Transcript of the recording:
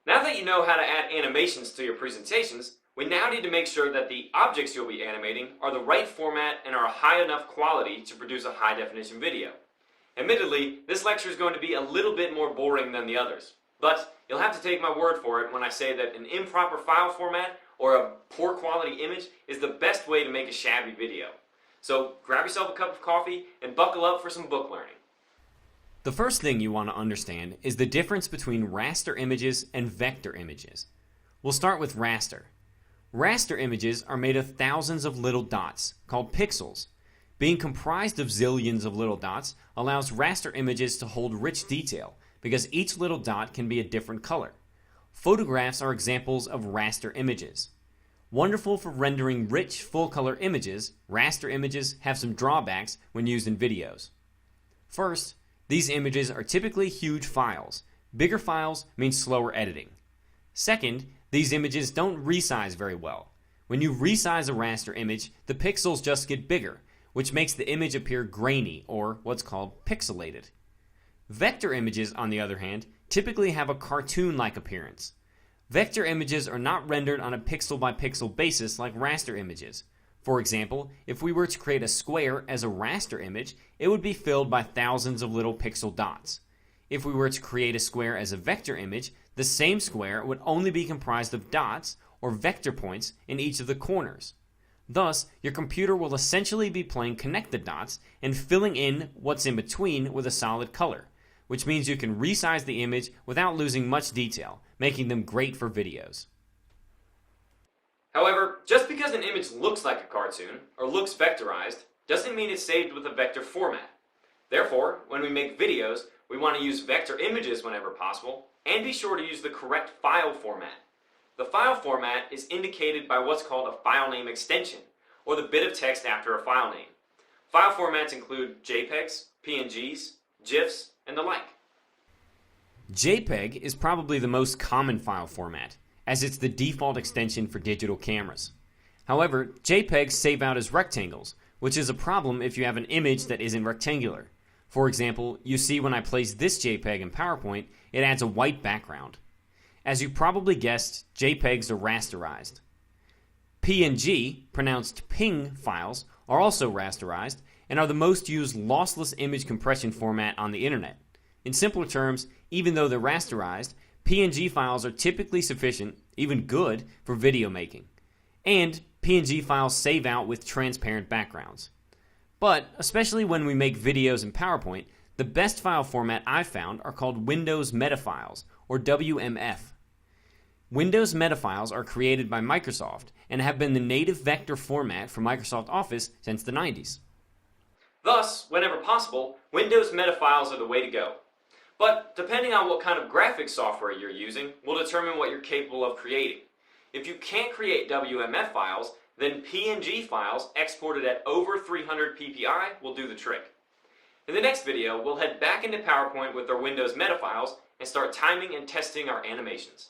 Now that you know how to add animations to your presentations, we now need to make sure that the objects you'll be animating are the right format and are high enough quality to produce a high definition video. Admittedly, this lecture is going to be a little bit more boring than the others, but you'll have to take my word for it when I say that an improper file format or a poor quality image is the best way to make a shabby video. So grab yourself a cup of coffee and buckle up for some book learning. The first thing you want to understand is the difference between raster images and vector images. We'll start with raster. Raster images are made of thousands of little dots, called pixels. Being comprised of zillions of little dots allows raster images to hold rich detail, because each little dot can be a different color. Photographs are examples of raster images. Wonderful for rendering rich, full-color images, raster images have some drawbacks when used in videos. First, these images are typically huge files. Bigger files mean slower editing. Second, these images don't resize very well. When you resize a raster image, the pixels just get bigger, which makes the image appear grainy, or what's called pixelated. Vector images, on the other hand, typically have a cartoon-like appearance. Vector images are not rendered on a pixel-by-pixel basis like raster images. For example, if we were to create a square as a raster image, it would be filled by thousands of little pixel dots. If we were to create a square as a vector image, the same square would only be comprised of dots or vector points in each of the corners. Thus, your computer will essentially be playing connect the dots and filling in what's in between with a solid color, which means you can resize the image without losing much detail, making them great for videos. However, just because an image looks like a cartoon or looks vectorized doesn't mean it's saved with a vector format. Therefore, when we make videos, we want to use vector images whenever possible and be sure to use the correct file format. The file format is indicated by what's called a file name extension, or the bit of text after a file name. File formats include JPEGs, PNGs, GIFs, and the like. JPEG is probably the most common file format, as it's the default extension for digital cameras. However, JPEGs save out as rectangles, which is a problem if you have an image that isn't rectangular. For example, you see when I place this JPEG in PowerPoint, it adds a white background. As you probably guessed, JPEGs are rasterized. PNG, pronounced PNG files, are also rasterized and are the most used lossless image compression format on the internet. In simpler terms, even though they're rasterized, PNG files are typically sufficient, even good, for video making. And PNG files save out with transparent backgrounds. But, especially when we make videos in PowerPoint, the best file format I've found are called Windows Metafiles, or WMF. Windows Metafiles are created by Microsoft and have been the native vector format for Microsoft Office since the 90s. Thus, whenever possible, Windows Metafiles are the way to go. But depending on what kind of graphics software you're using will determine what you're capable of creating. If you can't create WMF files, then PNG files exported at over 300 ppi will do the trick. In the next video, we'll head back into PowerPoint with our Windows Metafiles and start timing and testing our animations.